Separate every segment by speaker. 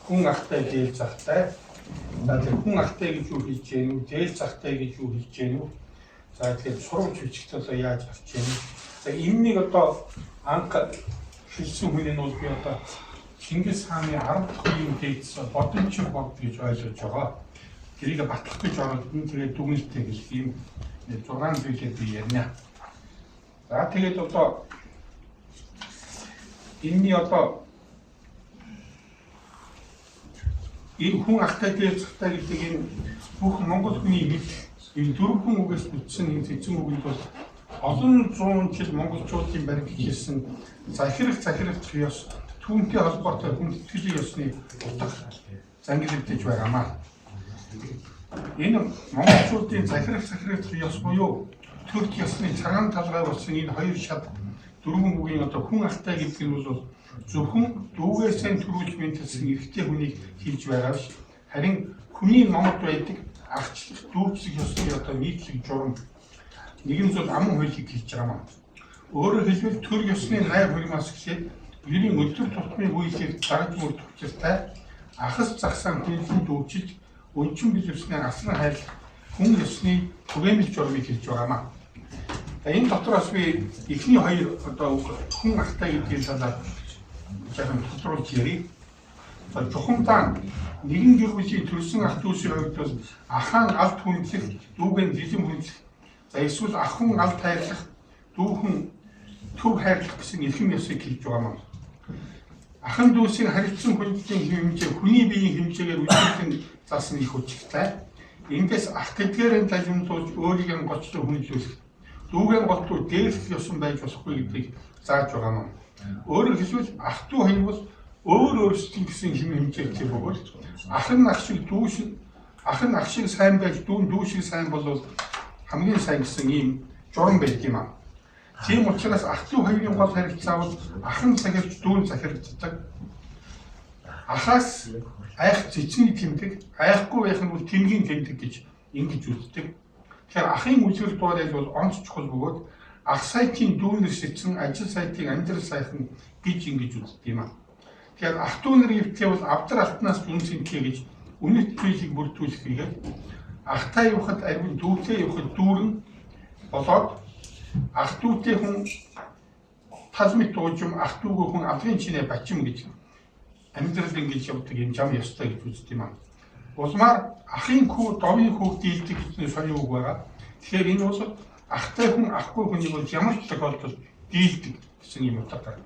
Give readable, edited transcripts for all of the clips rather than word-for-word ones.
Speaker 1: хүн ахтай дээл захтай. За тэгэхээр хүн ахтай гэж юу хэлж гэнэ үү? Дээл захтай гэж юу хэлж гэнэ үү? За тэгэхээр сурвалж бичгт одоо яаж гарч гэнэ? За энэнийг одоо анх хэлсэн хүн нь бол би одоо Чингис хааны 10 дахь үеийн дээдс бодомжир бод гэж ойлгож байгаа. Тэрийг батлах гэж ороод тэгээд дүгнэлттэй гэх ийм 6 зүйлээ би ярина. За тэгээд одоо энэний одоо энэ хүн ахтай дээл захтай гэдэг энэ бүх Монгол хүний нэг энэ дөрвөн үгээс бүтсэн энэ цэцэн үгэнд бол олон зуун жил монголчуудын баримтжилсан захирах ёс түүнтэй холбоотой хүндэтгэлийн ёсны утга зангилагдж байгаамаа. Энэ монголчуудын захирах ёс буюу төрх ёсны цагаан талгай болсон энэ хоёр шат дөрвөн үгийн одоо хүн ахтай гэдэг нь бол зөвхөн дүүгээсээ төрүүлж мэдсэн эрэгтэй хүнийг хийж байгаа биш. Харин хүний номод байдаг арчлах дүүцэх ёсны одоо нийтлэг журам нэгэн зүйл аман хуулийг хийж байгаа юм. Өөрөөр хэлбэл төр ёсны найр хурмаас эхлээд ерийн өдөр тутмын үйлийг дагж мөрдөх учиртай ахас загсаан хүнлэн дүүжилж өнчин билүүснээр асран хайрлах хүн ёсны түгээмэл журмыг хийж байгаа юм. Энэ дотроос би эхний хоёр одоо хүн ахтай гэдгийг талаар жаахан тодруулж ярив. Чухамдаа нэгэн гэр бүлийн төрсэн ах дүүсийн хувьд бол ахаан алт хүндлэх, дүүгэн жилэн хүндлэх, за эсвэл ах хүн алт хайрлах, дүүхэн төв хайрлах гэсэн эрхэм ёсыг хэлж байгаа юм. Ахын дүүсийн харилцан хүндлэлийн хэмжээ хүний биеийн хэмжээгээр үлдсэн зас нь их хүчтэй. Эндээс ах гэдгээр нь талимдуулж өөрийн гоцлог хүндлүүлэх, дүүгэн голтуу дээрх ёсон байж болохгүй гэдгийг зааж байгаа юм. Өөрөөр хэлбэл ах дүү хоёр бол өөрсдийн гэсэн хэмжээтэй бөгөөд ах нь ах шиг сайн байж дүү шиг сайн бол хамгийн сайн гэсэн ийм журам байдаг юм аа. Тийм учраас ах дүү хоёрын гол харилцаа бол ах нь захирч дүү захирагддаг. Ахаас айх цэцний тэмдэг, айхгүй байх нь бол тэмгийн тэмдэг гэж ингэж үздэг. Тэгэхээр ахын үлгэр дуурайл бол онц чухал бөгөөд ах сайтын дүүнэр шидсэн ажил сайтын амьдрал сайхан гэж ингэж үздэг юм аа. Тэгэхээр ах дүүнэр өвтгий бол авдар алтнаас үнсэнтэй гэж үнэт зүйлийг бүрдүүлэх хийгээд ахтай явахад арвин дүүтэй явахад дүүрэн болоод ах дүүтэй хүн талмит уужим ах дүүгөө хүн авдрын чинээ бачим гэж амьдрал ингэж явдаг юм жам ёстой гэж үздэг юм аа. Улмаар ахын хүү довын хүүг дийлдэг гэсэн сони үг байгаа. Тэгэхээр энэ бол ахтай хүн ахгүй хүнийг бол ямар ч тохиолдолд дийлдэг гэсэн юм утгатай.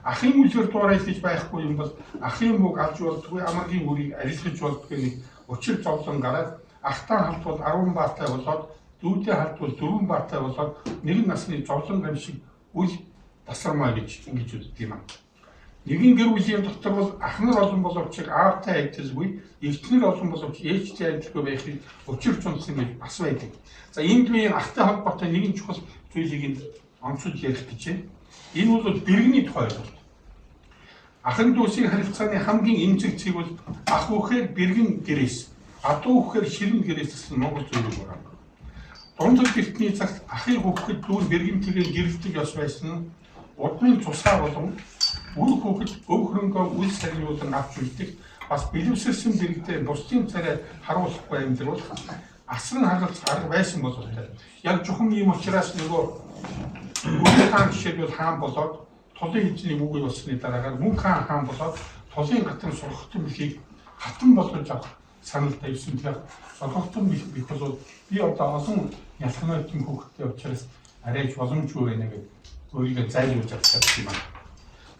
Speaker 1: Ахын үлгэр дуурайл гэж байхгүй юм бол ахын мөг авч болдгүй амаргийн үрийг арилгаж болдгүй нэг учир зовлон гараад ахтай халт бол 10 баатай болоод дүүтэй халт бол 4 баатай болоод нэг насны зовлон гам шиг үл тасармаа гэж ингэж үздэг юм аа. Нэгэн гэр бүлийн дотор бол ах нар олон боловч аавтай адилгүй, эртнэр олон боловч ээжтэй адилгүй байхыг учир зунсан гэж бас байдаг. За энд би ахтай холбоотой нэгэн чухал зүйлийг онцлж ярих гэж байна. Энэ бол бэргэний тухай ойлголт. Ахын дүүсийн харилцааны хамгийн эмзэг цэг бол ах үхээр бэргэн гэрээс, адуу үхээр ширэн гэрээс гэсэн монгол зүйл байгаа. Дундад гэртний цагт ахыг үхэхэд дүүр бэргэнтэйгээр гэрэлдэг ёс байсан нь удмын цусаа болон үр хүүхэд өв хөрөнгөө үл сарниулан авч үлдэх бас бэлэвсэрсэн бэрэгтэй бусдын царай харуулахгүй амьдрал асран хагалц арга байсан бололтой. Яг чухам ийм учраас нөгөө үр хаан жишээлбэл хаан болоод тулын эзний үгүй болсны дараагаар мөнх хаан болоод тулын гатан сургахтан бихийг хатан болгож авах санал тавьсан. Тэгэхээр сургахтан бих бол би одоо олон ялхнайтын хүүхэдтэй учраас арайч боломжгүй байна гэж өөрийгөө зайлуулж авчихсан юм аа.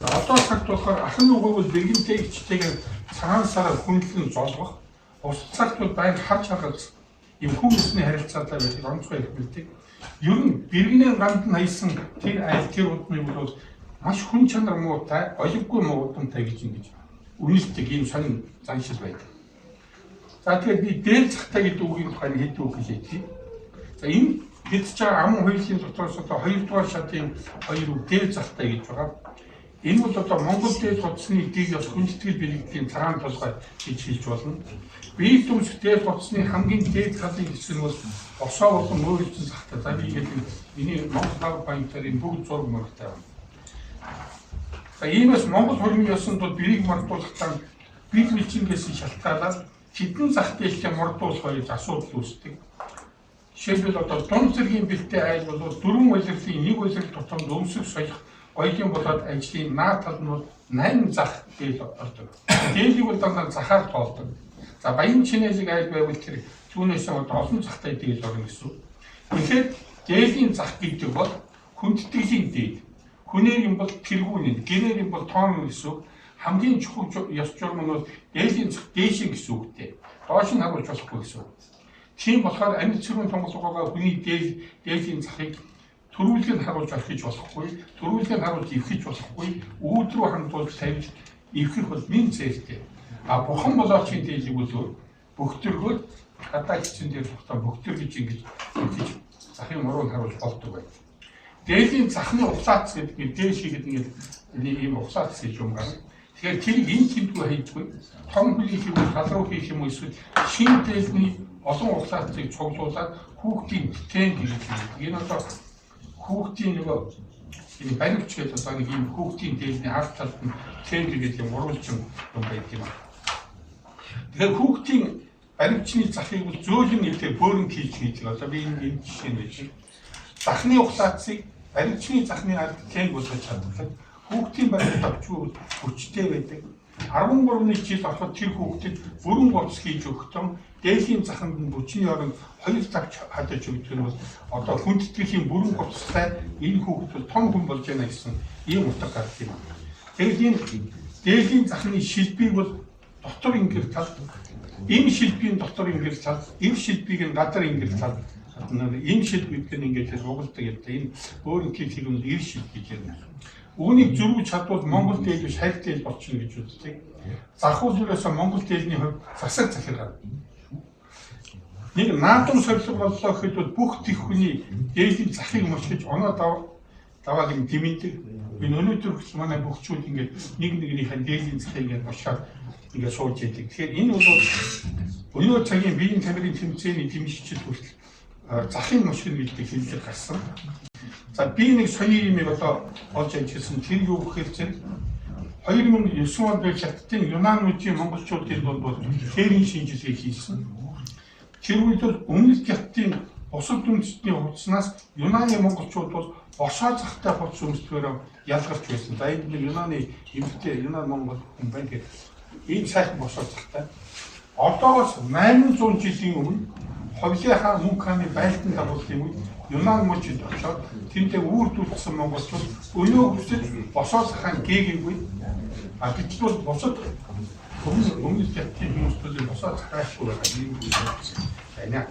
Speaker 1: Одоо цагт болохоор ахын үгүй бол бэргэнтэй ичтэйгээр цагаан сараар хүндлэн золгох, ус цагт бол баян харж хагалц юм хүмүүсний харилцаатай байдаг онцгой их бэлдэг. Ер нь бэргэнийн гамд нь хайсан тэр айл тэр удмыг бол маш хүн чанар муутай, олиггүй муудамтай гэж ингэж үнэлдэг ийм сонин заншил байдаг. За тэгээд би дээл захтай гэдэг үгийн тухай хэд үг хэлээ. За энэ хэд ч аман хуулийн дотроос одоо 2 дугаар шатын 2 үг дээл захтай гэж байгаа. Энэ бол одоо Монгол дээд хотсны дэг ёс хүндэтгэл бэлгэдлийн цагаан толгой гэж хэлж болно. Бие дүнс дээд хотсны хамгийн дээд талын хэсэг нь бол босоо болон мөрөлдсөн захтай. За би гэдэг миний Монгол хав баянтарын бүгд зураг мөрөгтэй байна. За иймээс Монгол хөрмийн ёсонд бол бэрийг мартуулахтаа бие биеийнхээс шалтгаалаад хідэн зах дээлтэй мордуулах хоёр асуудал үүсдэг. Жишээлбэл одоо дунд зэргийн бэлтээ айл бол дөрвөн улирлын нэг улирал тутамд өмсөг соёх гоёлын болоод ажлын наад тал нь 8 зах дээл ордог. Дээлийг бол дандаа захаар тоолдог. За баян чинэлэг айл байвал тэр түүнээс олон захтай дээл орно гэсэн. Тэгэхээр дээлийн зах гэдэг бол хүндэтгэлийн дээл. Хүнээр юм бол тэргүүн, гинээр юм бол тоон гэсэн. Хамгийн чухал ёс журам нь бол дээлийн зах дээшин гэсэн үгтэй. Доош нь харуулж болохгүй гэсэн. Тийм болохоор амьд цэргийн томголгоогоо хүний дээлийн захыг төрүүлгийг харуулж орхиж болохгүй, төрүүлгийг харуулж эвхэж болохгүй, үүд рүү хандуулж тавьж эвхэх бол min зээлтэй. А бурхан болоочийн дээлийг бол бөхтөргөл гадаа хэцэн дээр тогтоо бөхтөр гэж ингэж эвхэж захын мөрөнд харуулж болдог байд. Дээлийн захны ухлаац гэдэг нь дээш гэдэг нь ийм ухлаац гэж юм байна. Тэгэхээр тэрийг энэ тэмдгүү хийдгүй том хүлийг хийх гал руу хийх юм эсвэл шин дээлний олон ухлаацыг цуглуулад хүүхдийн тэн гэж хэлдэг. Энэ одоо хүүхдийн нөгөө энэ баримтч гэдэг одоо нэг юм хүүхдийн дээлний ард талд нь тэн гэдэг юм уруулжин юм байдаг юм. Тэгэхээр хүүхдийн баримтчны захыг бол зөөлөн нэрээр бөөрн хийж хийдэг. Одоо би энэ жишээ нь хэлж. Захны ухлаацыг баримтчны захны ард тэн болгож чаддаг. Хүүхдийн баримт авчгүй хүчтэй байдаг. 13 жил ороход тэр хүүхдэд бүрэн гоц хийж өгтөн дээлийн заханд нь бүчний оронд 2 цагт хадаж өгдөг нь бол одоо хүндэтгэлийн бүрэн гоцтай энэ хүүхд бол том хүн болж байна гэсэн ийм утга гардаг юм. Тэгэхээр энэ дээлийн захны шилбийг бол дотор ингэр тал, энэ шилбийн дотор ингэр тал, энэ шилбийг нь гадар ингэр тал, энэ шилбийг нь ингэж угалдаг юм. Энэ өөрөөр хэлбэл ир шилб гэж ярина. Үүнийг зөрүүж чадвал Монгол дeel биш хайр дeel болчихно гэж үздэг. Зархуулжээс Монгол дээлний хувьд засаг захиргаа. Нэг наадам сорилго боллоо гэхэд бол бүх tych хүний дээлийн захыг мөчгөж оноо даваад юм дэмэндэг. Энэ өнөөдөр манай бөхчүүд ингээд нэг нэгнийхэн дээлийн захыг ингээд бошаад ингээд сууж яадаг. Тэгэхээр энэ бол өнөө цагийн биеийн тамирын тэмцээний тэмцэгчд хүртэл захын мөчгөн гэдэг хэллэг гарсан. За би нэг соёлын юм одоо олж ажилласан тэр юу гэхээр чинь 2009 онд Хятадын Юнануудын монголчуудын дунд бол тэрийн шинжилгээ хийсэн. Тэр үед бол өмнөд Хятадын бусад үндэстний хувцснаас Юнаны монголчууд бол босоо захтай хувцс өмсдгөөр ялгарч байсан. За энэ Юнаны эмэгтэй Юнан монгол хүн байна гэх ийм сайхан босоо захтай. Одоогоос 800 жилийн өмнө Ховлын хаан мөнх хааны байлдан дагуулсан үед Юнан мужид очоод тэнтэй үүрдүүлсэн монголчууд өнөө хүсэж босоо захаан гээгээгүй. А гэтэл бол босоод өмнөд Хятадын хүмүүстэй босоо захаахгүй байгаа юм байна.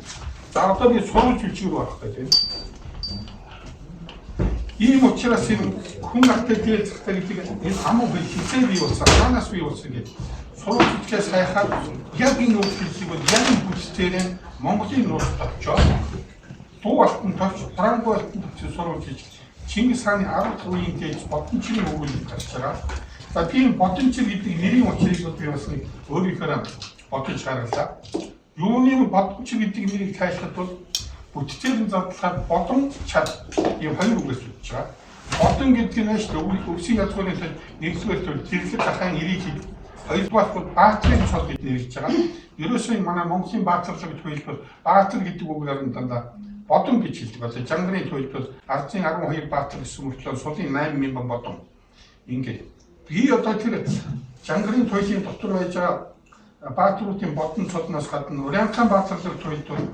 Speaker 1: За одоо би сурвалж бичиг рүү орох гэдэг. Ийм учраас энэ хүн ахтай дээр захтай гэдэг энэ амуу хэлцээ бий болсон, манаас бий болсон гэдэг. Сурвалж бичгээс хайхаад яг энэ үйлчлэлийг бол яг энэ бүсдээрээ Монголын нууцд очоод дуу алтан товч, прангу алтан товч сурвалж хийж Чингис хааны 10 дахь үеийн дээж Бодончрын өгүүлбэр гарч байгаа. За тийм Бодончр гэдэг нэрийн учрыг би бас нэг өөрийнхөө бодож гаргалаа. Юуны Бодончр гэдэг нэрийг тайлхад бол бүтцээрэн задлахад бодон чад ийм хоёр үгээс үүсэж байгаа. Бодон гэдэг нь шүү дээ өвсийн язгуурын тал нэгдүгээр төл зэрлэг ахаан нэрийг хэл. Хоёрдугаар бол баатрын цол гэж нэрлэж байгаа. Ерөөсөө манай Монголын баатарлаг гэж хэлбэл баатар гэдэг үгээр нь дандаа бодон гэж хэлдэг. Одоо Жангарын туйлд бол ардын 12 баатар гэсэн мөртлөө сулын 8000 бодон. Ингээд би одоо тэр Жангарын туйлын дотор байж байгаа баатруудын бодон цолноос гадна Урянхан баатарлаг туйлд бол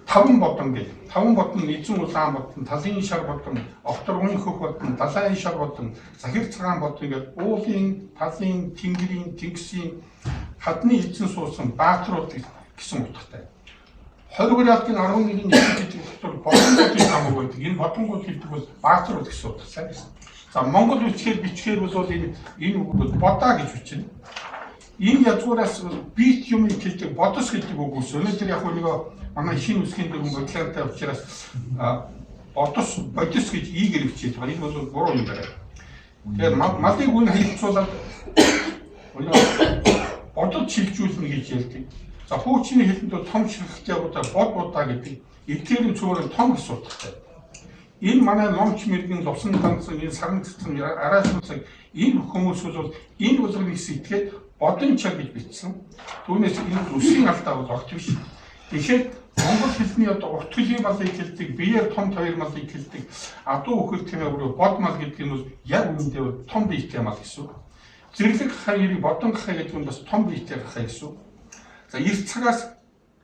Speaker 1: 5 бодон гэх. 5 бодон эзэн улаан бодон, талын шар бодон, овторгын хөх бодон, далайн шар бодон, захир цагаан бодон гэдэг уулын, талын, тэнгэрийн, тэнгисийн хадны эзэн суусан баатрууд гэсэн утгатай. 20 градусны 11-ний гэдэг дотор бодонгуудын хамаг байдаг. Энэ бодонгууд гэдэг бол баатрууд гэсэн утгатай. За Монгол бичгээр бол энэ үг бол бодаа гэж бичнэ. Энэ язгуураас бит юм хэлдэг бодос гэдэг үг ус. Өнөөдөр яг нэг манай шинэ үсгийн дүрм бодлоотой учраас бодос гэж ийгэр хичээж байгаа. Энэ бол буруу юм байна. Тэгэхээр малыг үн хэлцүүлээд бодод шилжүүлнэ гэж ярьдаг. За хуучны хэлэнд бол том ширхтэй удаа бод будаа гэдэг. Эдгээр нь цөөрөн том гэсэн утгатай. Энэ манай номч мэрэгэн лусан танцсан энэ саран цэцэн араашгүй цаг энэ хүмүүс бол энэ болгоныг сэтгэхэд бодон чаг гэж бичсэн. Түүнээс энэ үсгийн алдаа бол огт биш. Тэгэхээр монгол хэлний одоо урт хөлийн малыг хэлдэг, биеэр том хоёр малыг хэлдэг, адуу өхөр тэмээ бод мал гэдэг нь бол яг үүндээ том биетэй мал гэсэн. Зэрлэг хаярыг бодон хай гэдэг нь бас том биетэй хай гэсэн. За эрт цагаас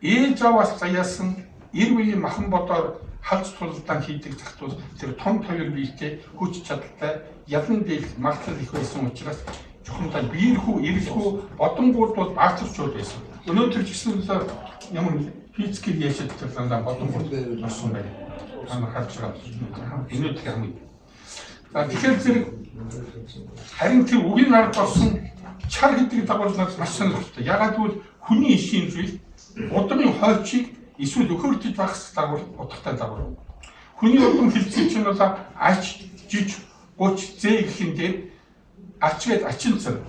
Speaker 1: ээж аваас заяасан эр үеийн махан бодоор халж тулалдаан хийдэг захтуул тэр том хоёр биетэй хүч чадалтай ялан дийл магадлал их байсан учраас чухамдаа биерхүү, эрэлхүү бодонгууд бол баатарчуд байсан. Өнөөдөр ч гэсэн ямар физикийн яшид талаа бодонгууд болсон байна. Манай харж байгаа. Өнөөдөр хамгийн. За тэгэхээр зэрэг харин тэр үгийн арга болсон чар гэдэг дагуулнаас маш сонирхолтой. Ягаад гэвэл хүний ишийн зүйл удмын хойчийг эсвэл өхөрдөж багс дагуул утгатай дагуул. Хүний удам хэлцээ чинь бол ач, жиж, гуч, зэ гэх юм дээр ач гээд ачин цэр,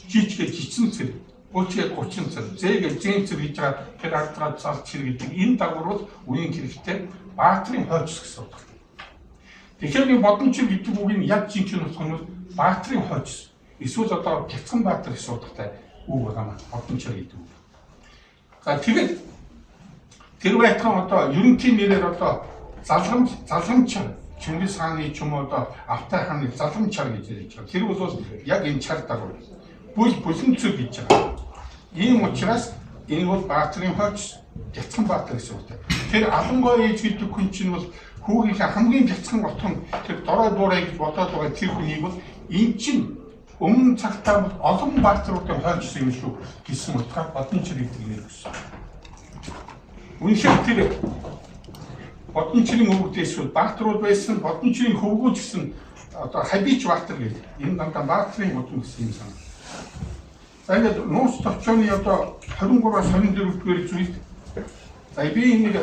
Speaker 1: жиж гээд жичин цэр, гуч гээд гучин цэр, зэ гээд зэн цэр гэж байгаа тэр ардраад цаалт чир гэдэг энэ дагуурууд үеийн хэрэгтэй баатрын хойч гэсэн үг. Тэгэхээр энэ бодомчир гэдэг үгийн яг жинхэнэ утга нь баатрын хойч эсвэл одоо бяцхан баатар гэсэн утгатай үг байна. Бодомчир гэдэг үг. За тэгээд тэр байтхан одоо ерөнхий нэрээр одоо залгамчар Чингис хааны ч юм уу одоо Алтай хааны залгамчар гэж ярьж байгаа. Тэр бол яг энэ чар дагуу. Бүлэнцүү гэж байгаа. Ийм учраас энэ бол баатрын хойч бяцхан баатар гэсэн үг. Тэр алангой ээж гэдэг хүн чинь бол хүүгийнхээ хамгийн бяцхан отхон тэр дорой дуурай гэж бодоод байгаа тэр хүнийг бол эн чинь өмнө цагтаа олон баатруудын хойчсон юм шүү гэсэн утгаар бодомчир гэдэг нэр өгсөн. Үнэхээр тэр бодомчрын өвгдөөс бол баатрууд байсан, бодомчрын хөвгүүд гэсэн одоо хабич баатар гэдэг. Энэ дандаа баатрын бодом гэсэн юм санаа. За ингээд нууц товчооны одоо 23-аас 24-р зүйлд за би энэ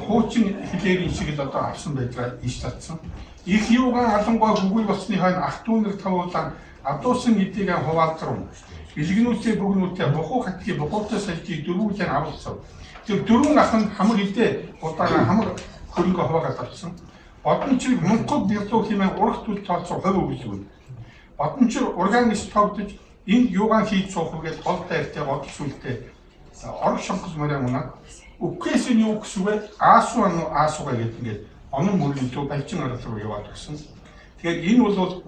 Speaker 1: хуучин хэлээр шиг л одоо авсан байдлаа иш татсан. Их юугаан алангой хөвгүй болсны хойно ах дүү нар тавуулан адуусан эдийгээ хуваалцруу. Билгэнүүтээ бүгнүүтээ бохуу хатгийг бохуутай сальжийг дөрвүүлэн авалцав. Тэр дөрвөн ах нь хамаг хилдээ удаага хамаг хөрөнгө хуваагаад авсан. Бодомчрыг Монгол бярлуу хэмээн урагт үл тооцоо хувь өгүүлсэн. Бодомчир органис тогтож энд юугаан хийж суух гэж гол дайртай гол сүлтэй орог шонгос морин унаа. Үгээс нь юу гэсэн бэ? Аасуугаа гэдэг ингээд онон мөрийн төв баячин арал руу яваад гисэн. Тэгэхээр энэ бол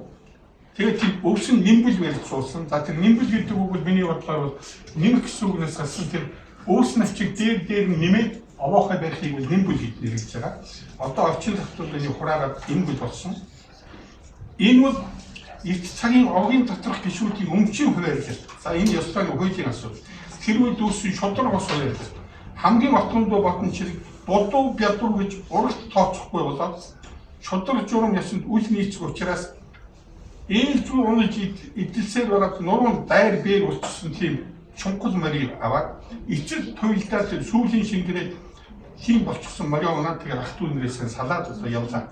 Speaker 1: тэгээд тийм өвсөн нимбэл барьж суулсан. За тэр нимбэл гэдэг үг бол миний бодлоор бол нэмэх гэсэн үгнээс гарсан тэр өвс навчиг дээр нь нэмээд овоохой барихыг бол нимбэл гэж нэрлэж байгаа. Одоо орчин тогтвол энэ хураагаад нимбэл болсон. Энэ бол их цагийн овгийн доторх гишүүдийн өмчийн хуваарлал. За энэ ёстой хуулийн асуудал. Тэр үед үүссэн шудраг ус хуваарлал. Хамгийн отгондоо бодомчрыг дулуу бядруу гэж урагт тооцохгүй болоод шудраг журам ясанд үл нийцэх учраас ээлжгүй унаж идэлсээр байгаа нуруунд дайр бээр устсан тийм чонгол морийг аваад ичил туйлдаа тэр сүүлийн шингэрээ тийм болчихсон морио унаад тэгээд ах дүү нэрээс салаад явлаа.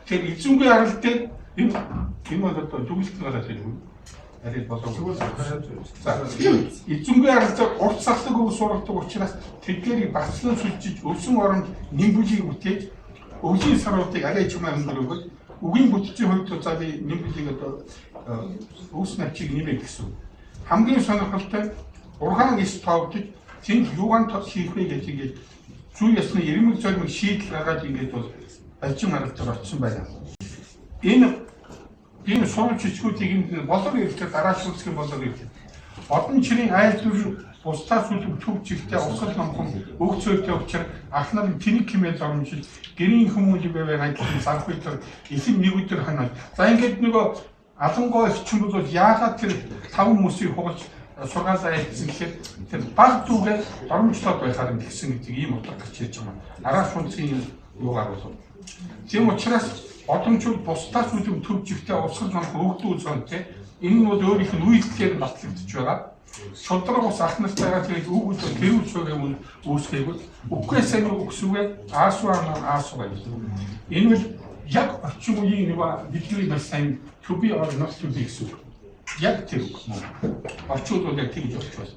Speaker 1: Тэгэхээр эзэнгүй арал дээр энэ бол одоо дүгнэлт гараад ирв. Арил болоогүй. За эзэнгүй арал дээр урт сахлаг өв сургадаг учраас тэдгээрийг багцлан сүлжиж өвсөн оронд нимбүлийг бүтээж өвлийн саруудыг арай чимээ хөнгөрөөгөл үгийн бүтцийн хувьд за би нимбүлийг одоо өвс навчиг нэмэх гэсэн. Хамгийн сонирхолтой ургаан ис тоогдож тэнд юугаан тос хийх вэ гэж ингээд зүй ясны ирмэг зоримыг шийдэл гаргаад ингээд бол балжин арал дээр очсон байна. Энэ сурч чичгүүдийг энэ болор ирэхээр дараалшуулсан болор ирэхээр Бодомчрын айл дүр бусдаас үлдэх төв чигтээ усал номхон өгцөөтэй учраас ах нарын тэнэг хэмээн зормжилж гэрийн хүмүүст байваа гэсэн санхүүтэр ихэнх нэг өдөр ханаад. За ингээд нөгөө алангой өвчин бол яагаад тэр 5 хүмүүсийг хугалж сургаалаа хийсэн гэхээр тэр баг дүүгээ доромжлоод байхаар гэсэн гэдэг ийм утга гарч ирж байгаа. Араас шунцгийн юугаар бол. Тийм учраас бодомчууд бусдаас үлдэх төв чигтээ усал номхон өгдөө зонтэй энэ нь бол өөрийнх нь үйлдэлээр батлагдж байгаа. Шудраг ус ах нартайгаа тэгээд үг үл тэрүүл цогийн үүсгээгүүл үгээс сайн үгсүгээ аасуугаа гэсэн. Энэ бол яг орчин үеийн нэг бидний маш сайн to be or not to be гэсэн. Яг тэр үг мөн. Орчууд бол яг тэгж болж байна.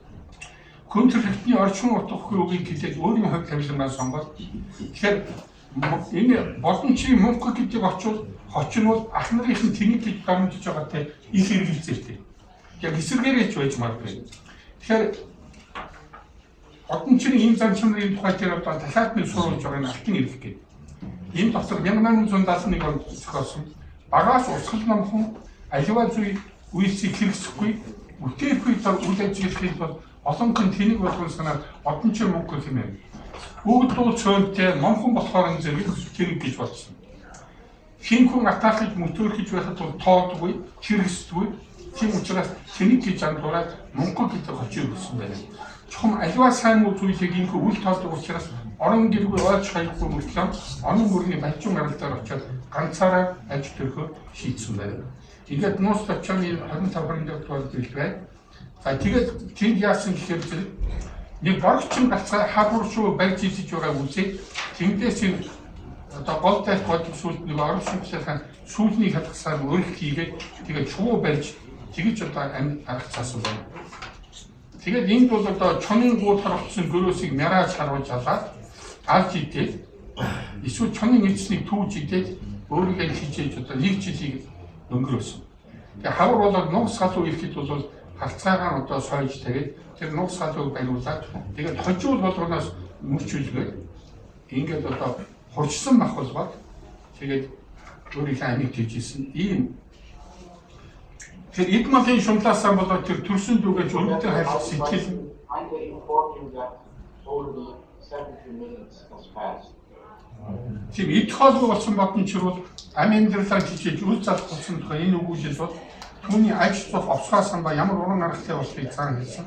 Speaker 1: Хүн төрөлхтний орчин утгагүй үгийг хэлээд өөрийн хувь тавиланаа сонгоод тэгэхээр энэ бодомчрын Монгол гэдэг очвол хочин бол ах нарын тэнэг гэж дарамжиж байгаатай их хэрэгэлзээтэй. яг эсэргээрээч байж магадгүй. Тэгэхээр одон чирийн ийм зан чанарын тухай дээр одоо дахиад нэг сурвалж байгаа нь алтан ирэх гэдэг. Энэ дотор 1871 онд зохиосон багаас урсгал номхон аливаа зүйл үйлсийг хэрэгсэхгүй бүтээхгүй тал үйл ажиллагааны бол олон хүн тэнийг болгон санаад одон чир Монгол хэмээн. Бүгд цөөнтэй номхон болохоор энэ зэрэг тэнийг гэж бодсон. Хин хүн атаахыг мөтөөрхөж байхад бол тоодгүй, хэрэгсдэггүй. Тийм учраас тэнийг гэж андуураад Монгол гэдэг очиж өгсөн байна. Чухам аливаа сайн уу зүйлийг инхүү үл тоолдог учраас орон гэргүй ойч хаяхгүй мөртлөө онон мөрний балжин гаралтаар очиод ганцаараа аж төрхөөр шийдсэн байна. Ингээд нууц төвчний 25 дугаар билбэ. За тэгээд тэнд яасан гэхээр нэг боргочин гацаа хадвар шүү барьж идэж байгаа үсээ тэндээс энэ одоо гол тайх бодлого сүлд нэг орон сууцын сүүлний хадгасаар өөрөх хийгээд тэгээд шувуу барьж тэгж одоо арга цаасан байна. Тэгээд энд бол одоо чонын гууд харагдсан гөрөөсийг мяраас харуулж алаад алж идээд эсвэл чонын эцсийг түүж идээд өөрийгөө хичээж одоо нэг жилийг өнгөрөөсөн. Тэгээд хавар болоод нугас салуу ирэхэд бол харцаагаа одоо сойж тэгээд тэр нугас салууг бариулаад тэгээд хожуул болгоноос мөрчүүлгээд ингээд одоо хурцсан бахвалгаад тэгээд өөрийнхөө амийг тийжсэн ийм. Тэр эдмалын шунтаасаа болоод тэр төрсөн дүүгэж өргөдөө харилт сэтгэл. Тийм их хоолой болсон бодон ч бол аминдралаа хичээж үл залах болсон тухай энэ өгүүлэл бол түүний аж цох овсгоосон ба ямар уран аргатай болохыг цаана хэлсэн.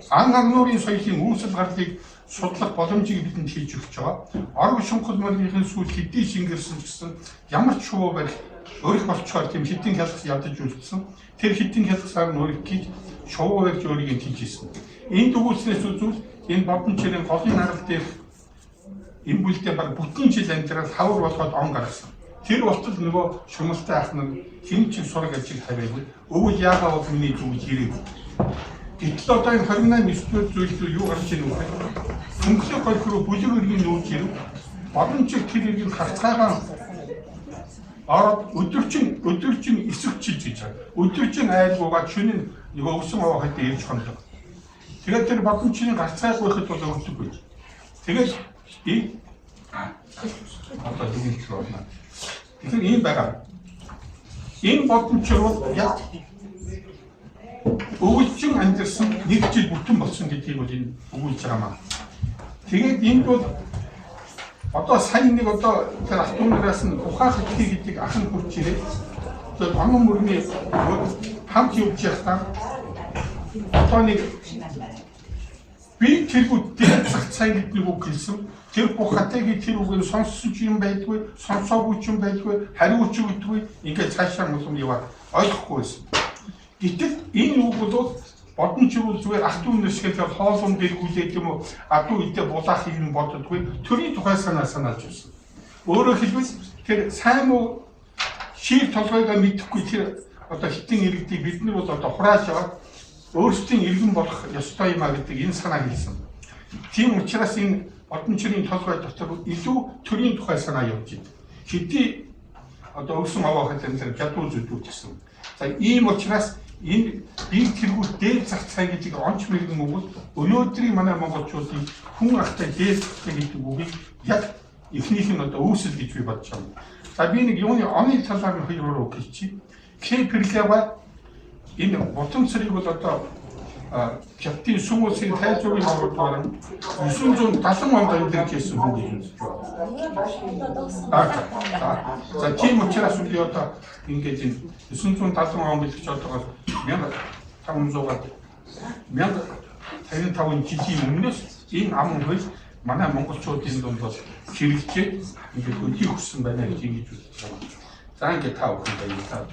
Speaker 1: Ан агнуурын соёлын үүсэл гарлыг судлах боломжийг бидэнд хийж өгч байгаа. Орон шунхал мөргийн сүүл хэдий шингэрсэн ч гэсэн ямар ч шувуу барих өөрөх болчоор тийм хэдийн хялгас ядаж үлдсэн. Тэр хэдийн хялгасаар нь өөрийг шувуу барьж өөрийг хийжсэн. Энэ дүүснээс үзвэл энэ бодон чирийн голын арга дээр энэ бүлдээ баг бүтэн жил амьдрал хавар болгоод он гаргасан. Тэр болтол нөгөө шумалтай ах нь хэн ч сураг ажиг тавиагүй. Өвөл яагаа бол миний зүг хэрэг. Гэтэл одоо энэ 28 зүйл юу гарч ийн вэ? Өнгөлөг голх руу бүлэг өргийн нүүж ирв. Бодон чир тэр иргэн харцаагаан ороод өдөржин эсвэг чилж гэж байгаа. Өдөржин айлгуугаад шөнө нөгөө өгсөн аваа хатаа ирж хондог. Тэгээд тэр бодон чирийн гарцааг байхад бол өгдөггүй. Тэгээд одоо дүгнэлт болно. Тэгэхээр ийм байгаа. Энэ бодон чир бол яг өвөлжин амьдсан нэг жил бүтэн болсон гэдгийг бол энэ өгүүлж байгаа маа. Тэгээд энд бол одоо сайн нэг одоо тэр автомобилаас нь ухаах гэдэг ах нь хурж ирээд тэр онон мөрний хамт явж явахдаа одоо нэг би тэргүүд дээр цаг цай гэдэг үг хэлсэн. Тэр бухатыг тэр үгээр сонссон ч юм байдгүй, сонсоогүй ч юм байдгүй, хариуч өгдөггүй ингээд цаашаа мулам яваад ойлгохгүй байсан. Гэтэл энэ үг бол бодон чирүүл зүгээр ах トゥ өнөр шиг л хоолон дээр хүлээд юм уу адуу идэ булаахыг нь боддоггүй төрийн тухай санааж байсан. Өөрөөр хэлбэл тэр сайн уу шийд толгойгоо мэдэхгүй тэр одоо хитэн иргэдийг бид нар бол одоо хурааж аваад өөрсдийн иргэн болох ёстой юм а гэдэг энэ санаа хэлсэн. Тийм учраас энэ бодон чирийн толгой дотор илүү төрийн тухай санаа явж байна. Хэдий одоо өгсөн аваа хатан гадуу зүдүүд гэсэн. За ийм учраас энэ бие тэргүүт дээд зах цай гэдэг онц мэрэгэн үг өнөөдрийн манай монголчуудын хүн ахтай дээд зах цай гэдэг үгийг яг эхнийх нь одоо үүсэл гэж би бодож байна. За би нэг юуны оны талаар нь хоёр уруу хэлчихье. Кеперлева энэ ботом цэрэг бол одоо Кяптийн сүмөсийн тайзуугийн хордоор 970 онд амьдарч байсан хүн гэж байна. За тийм учраас би одоо ингээд 970 он бэлгэж одоогоос 1555 жилийн өмнөөс энэ ам хөл манай монголчуудын дунд бол хэрэгжээд ингээд өдий өгсөн байна гэж ингэж үзэж байна. За ингээд та бүхэн баярлалаа.